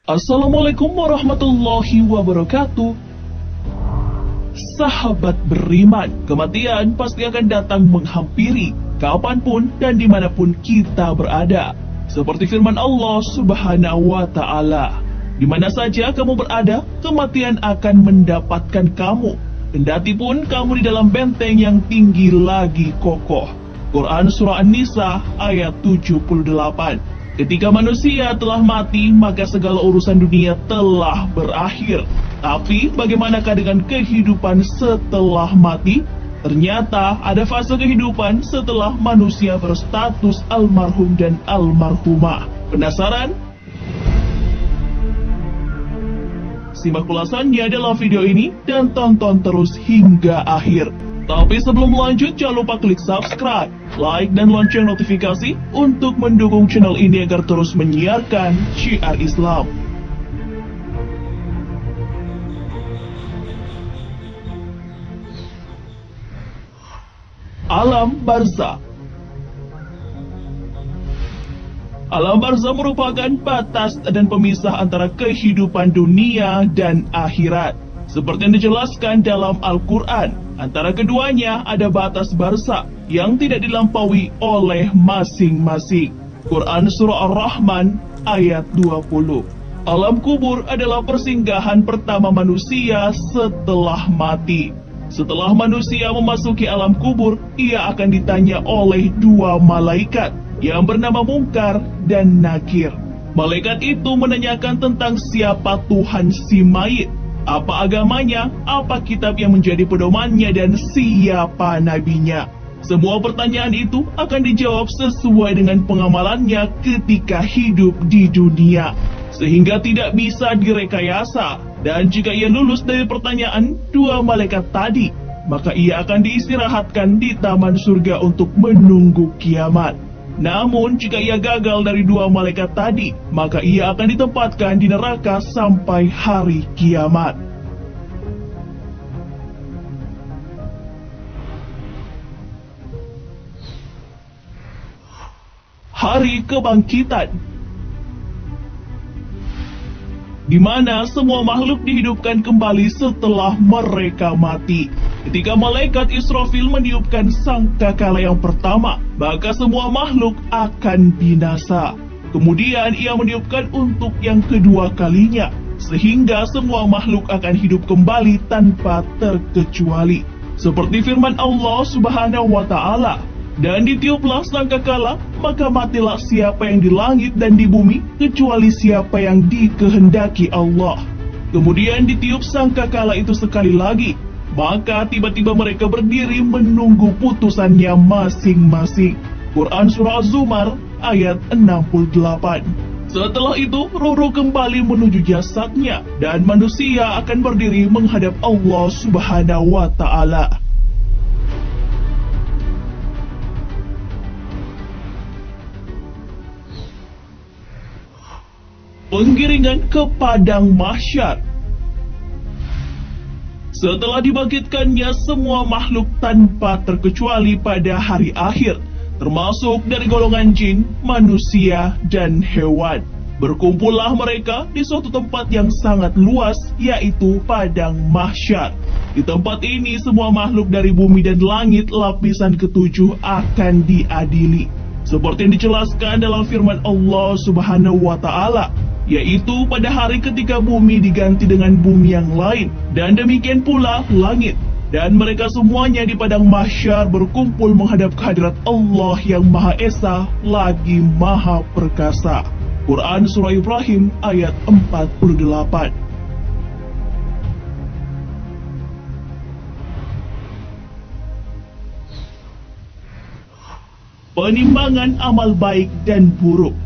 Assalamualaikum warahmatullahi wabarakatuh. Sahabat beriman, kematian pasti akan datang menghampiri kapanpun dan dimanapun kita berada. Seperti firman Allah Subhanahu wa Ta'ala, di mana saja kamu berada, kematian akan mendapatkan kamu. Kendati pun kamu di dalam benteng yang tinggi lagi kokoh. Quran Surah An-Nisa ayat 78. Ketika manusia telah mati, maka segala urusan dunia telah berakhir. Tapi bagaimanakah dengan kehidupan setelah mati? Ternyata ada fase kehidupan setelah manusia berstatus almarhum dan almarhumah. Penasaran? Simak ulasannya dalam video ini dan tonton terus hingga akhir. Tapi sebelum lanjut, jangan lupa klik subscribe, like, dan lonceng notifikasi untuk mendukung channel ini agar terus menyiarkan syiar Islam. Alam barzakh. Alam barzakh merupakan batas dan pemisah antara kehidupan dunia dan akhirat. Seperti yang dijelaskan dalam Al-Quran, antara keduanya ada batas barzakh yang tidak dilampaui oleh masing-masing. Quran Surah Ar-Rahman ayat 20. Alam kubur adalah persinggahan pertama manusia setelah mati. Setelah manusia memasuki alam kubur, ia akan ditanya oleh dua malaikat yang bernama Munkar dan Nakir. Malaikat itu menanyakan tentang siapa Tuhan si mayit, apa agamanya, apa kitab yang menjadi pedomannya, dan siapa nabinya. Semua pertanyaan itu akan dijawab sesuai dengan pengamalannya ketika hidup di dunia, sehingga tidak bisa direkayasa. Dan jika ia lulus dari pertanyaan dua malaikat tadi, maka ia akan diistirahatkan di taman surga untuk menunggu kiamat. Namun jika ia gagal dari dua malaikat tadi, maka ia akan ditempatkan di neraka sampai hari kiamat. Hari kebangkitan, di mana semua makhluk dihidupkan kembali setelah mereka mati. Ketika malaikat Israfil meniupkan sangkakala yang pertama, maka semua makhluk akan binasa. Kemudian ia meniupkan untuk yang kedua kalinya, sehingga semua makhluk akan hidup kembali tanpa terkecuali. Seperti firman Allah Subhanahu wa Ta'ala, dan ditiuplah sangkakala, maka matilah siapa yang di langit dan di bumi, kecuali siapa yang dikehendaki Allah. Kemudian ditiup sangkakala itu sekali lagi, maka tiba-tiba mereka berdiri menunggu putusannya masing-masing. Quran Surah Az-Zumar ayat 68. Setelah itu, roh-roh kembali menuju jasadnya, dan manusia akan berdiri menghadap Allah Subhanahu wa Ta'ala. Penggiringan ke padang mahsyar. Setelah dibangkitkannya semua makhluk tanpa terkecuali pada hari akhir, termasuk dari golongan jin, manusia, dan hewan, berkumpullah mereka di suatu tempat yang sangat luas, yaitu padang mahsyar. Di tempat ini semua makhluk dari bumi dan langit lapisan ketujuh akan diadili, seperti yang dijelaskan dalam firman Allah Subhanahu wa Ta'ala, yaitu pada hari ketika bumi diganti dengan bumi yang lain, dan demikian pula langit. Dan mereka semuanya di padang mahsyar berkumpul menghadap kehadirat Allah yang Maha Esa lagi Maha Perkasa. Quran Surah Ibrahim ayat 48. Penimbangan amal baik dan buruk.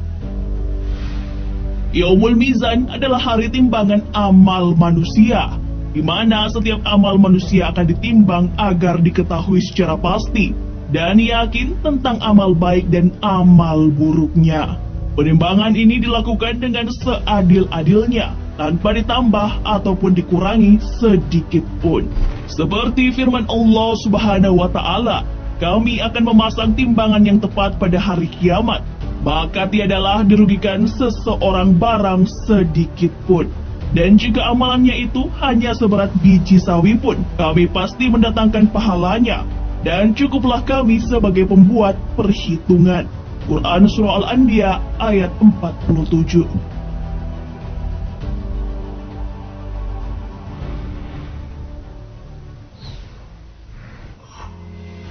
Yaumul Mizan adalah hari timbangan amal manusia, di mana setiap amal manusia akan ditimbang agar diketahui secara pasti dan yakin tentang amal baik dan amal buruknya. Penimbangan ini dilakukan dengan seadil-adilnya, tanpa ditambah ataupun dikurangi sedikit pun. Seperti firman Allah Subhanahu wa Ta'ala, kami akan memasang timbangan yang tepat pada hari kiamat, maka tiadalah dirugikan seseorang barang sedikit pun. Dan jika amalannya itu hanya seberat biji sawi pun, kami pasti mendatangkan pahalanya. Dan cukuplah kami sebagai pembuat perhitungan. Quran Surah Al-Anbiya ayat 47.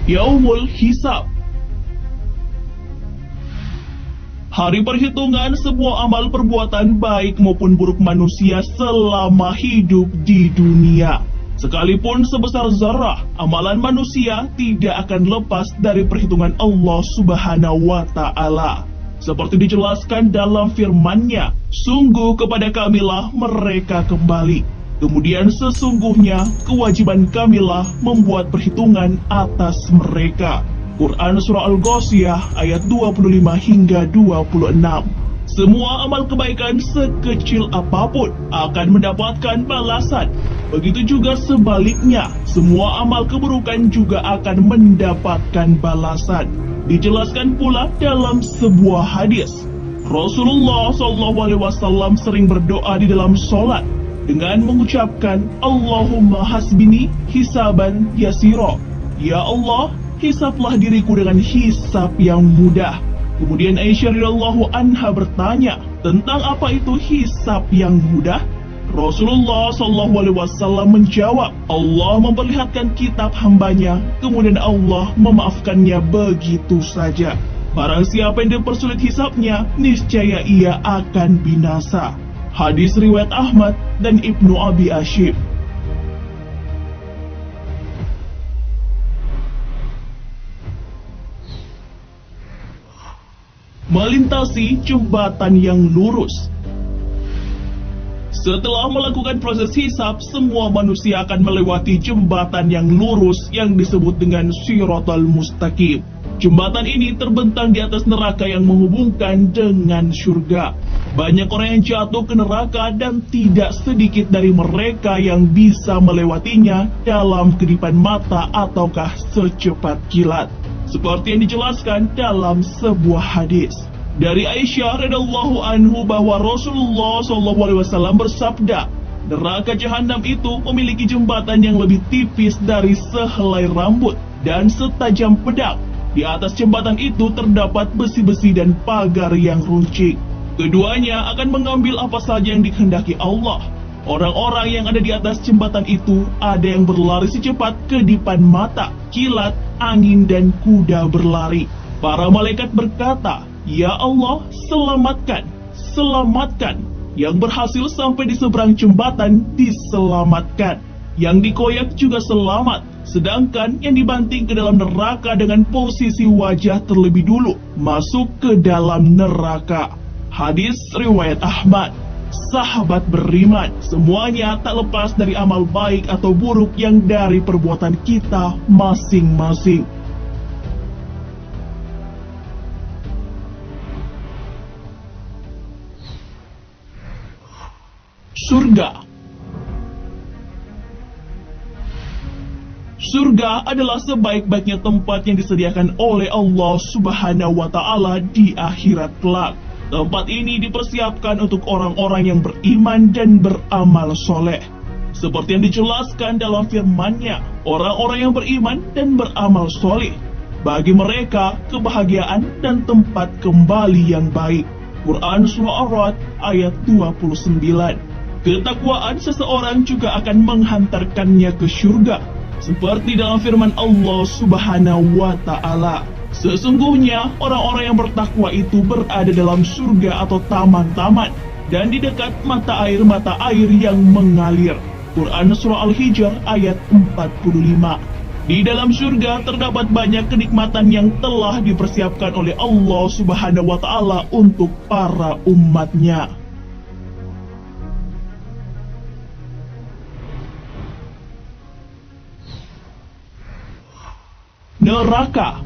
Yaumul Hisab. Hari perhitungan semua amal perbuatan baik maupun buruk manusia selama hidup di dunia. Sekalipun sebesar zarah, amalan manusia tidak akan lepas dari perhitungan Allah Subhanahu wa Ta'ala. Seperti dijelaskan dalam firman-Nya, sungguh kepada Kamilah mereka kembali. Kemudian sesungguhnya kewajiban Kamilah membuat perhitungan atas mereka. Quran Surah Al-Ghasyiyah ayat 25 hingga 26. Semua amal kebaikan sekecil apapun akan mendapatkan balasan. Begitu juga sebaliknya, semua amal keburukan juga akan mendapatkan balasan. Dijelaskan pula dalam sebuah hadis, Rasulullah SAW sering berdoa di dalam sholat dengan mengucapkan Allahumma hasbini hisaban yasiro. Ya Allah, hisablah diriku dengan hisab yang mudah. Kemudian Aisyah radhiyallahu anha bertanya, tentang apa itu hisab yang mudah? Rasulullah SAW menjawab, Allah memperlihatkan kitab hambanya, kemudian Allah memaafkannya begitu saja. Barang siapa yang dipersulit hisabnya, niscaya ia akan binasa. Hadis riwayat Ahmad dan Ibnu Abi Asyib. Melintasi jembatan yang lurus. Setelah melakukan proses hisab, semua manusia akan melewati jembatan yang lurus yang disebut dengan Shiratal Mustaqim. Jembatan ini terbentang di atas neraka yang menghubungkan dengan surga. Banyak orang yang jatuh ke neraka dan tidak sedikit dari mereka yang bisa melewatinya dalam kedipan mata ataukah secepat kilat. Seperti yang dijelaskan dalam sebuah hadis dari Aisyah radhiyallahu anhu bahwa Rasulullah SAW bersabda, neraka jahanam itu memiliki jembatan yang lebih tipis dari sehelai rambut dan setajam pedang. Di atas jembatan itu terdapat besi-besi dan pagar yang runcing. Keduanya akan mengambil apa saja yang dikehendaki Allah. Orang-orang yang ada di atas jembatan itu ada yang berlari secepat kedipan mata, kilat, angin, dan kuda berlari. Para malaikat berkata, Ya Allah, selamatkan, selamatkan. Yang berhasil sampai di seberang jembatan diselamatkan. Yang dikoyak juga selamat. Sedangkan yang dibanting ke dalam neraka dengan posisi wajah terlebih dulu masuk ke dalam neraka. Hadis riwayat Ahmad. Sahabat beriman, semuanya tak lepas dari amal baik atau buruk yang dari perbuatan kita masing-masing. Surga. Surga adalah sebaik-baiknya tempat yang disediakan oleh Allah Subhanahu wa Ta'ala di akhirat kelak. Tempat ini dipersiapkan untuk orang-orang yang beriman dan beramal soleh. Seperti yang dijelaskan dalam firman-Nya, orang-orang yang beriman dan beramal soleh, bagi mereka kebahagiaan dan tempat kembali yang baik. Quran Surah Ar-Ra'd ayat 29. Ketakwaan seseorang juga akan menghantarkannya ke surga. Seperti dalam firman Allah Subhanahu wa Ta'ala, sesungguhnya orang-orang yang bertakwa itu berada dalam surga atau taman-taman dan di dekat mata air yang mengalir. Quran Surah Al-Hijr ayat 45. Di dalam surga terdapat banyak kenikmatan yang telah dipersiapkan oleh Allah Subhanahu wa Ta'ala untuk para umatnya. Neraka.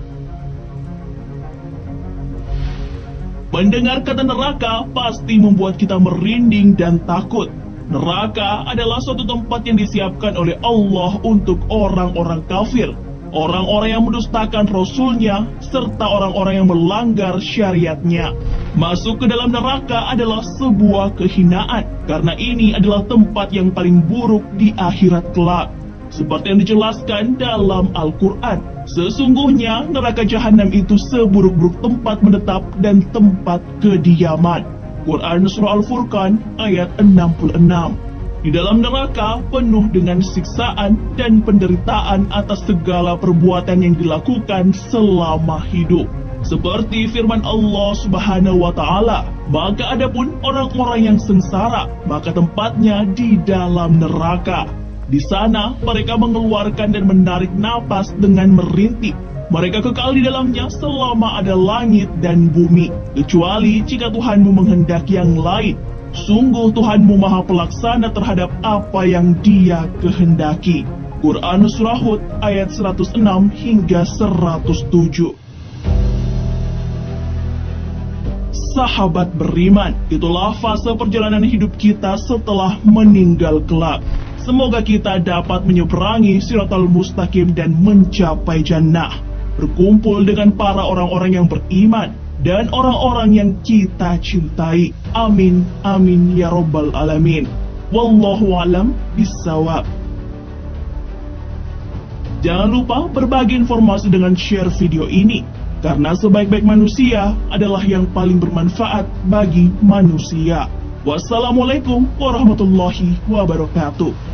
Mendengar kata neraka pasti membuat kita merinding dan takut. Neraka adalah suatu tempat yang disiapkan oleh Allah untuk orang-orang kafir. orang-orang yang mendustakan Rasulnya, serta orang-orang yang melanggar syariatnya. Masuk ke dalam neraka adalah sebuah kehinaan, karena ini adalah tempat yang paling buruk di akhirat kelak. Seperti yang dijelaskan dalam Al-Quran, sesungguhnya neraka jahanam itu seburuk-buruk tempat menetap dan tempat kediaman. Quran Surah Al-Furqan ayat 66. Di dalam neraka penuh dengan siksaan dan penderitaan atas segala perbuatan yang dilakukan selama hidup. Seperti firman Allah Subhanahu wa Ta'ala, maka adapun orang-orang yang sengsara, maka tempatnya di dalam neraka. Di sana mereka mengeluarkan dan menarik napas dengan merintih. Mereka kekal di dalamnya selama ada langit dan bumi, kecuali jika Tuhanmu menghendaki yang lain. Sungguh Tuhanmu maha pelaksana terhadap apa yang Dia kehendaki. Quran Surah Hud ayat 106 hingga 107. Sahabat beriman, itulah fase perjalanan hidup kita setelah meninggal kelak. Semoga kita dapat menyeberangi Shiratal Mustaqim dan mencapai jannah, berkumpul dengan para orang-orang yang beriman dan orang-orang yang kita cintai. Amin, amin ya rabbal alamin. Wallahu alam bissawab. Jangan lupa berbagi informasi dengan share video ini, karena sebaik-baik manusia adalah yang paling bermanfaat bagi manusia. Wassalamualaikum warahmatullahi wabarakatuh.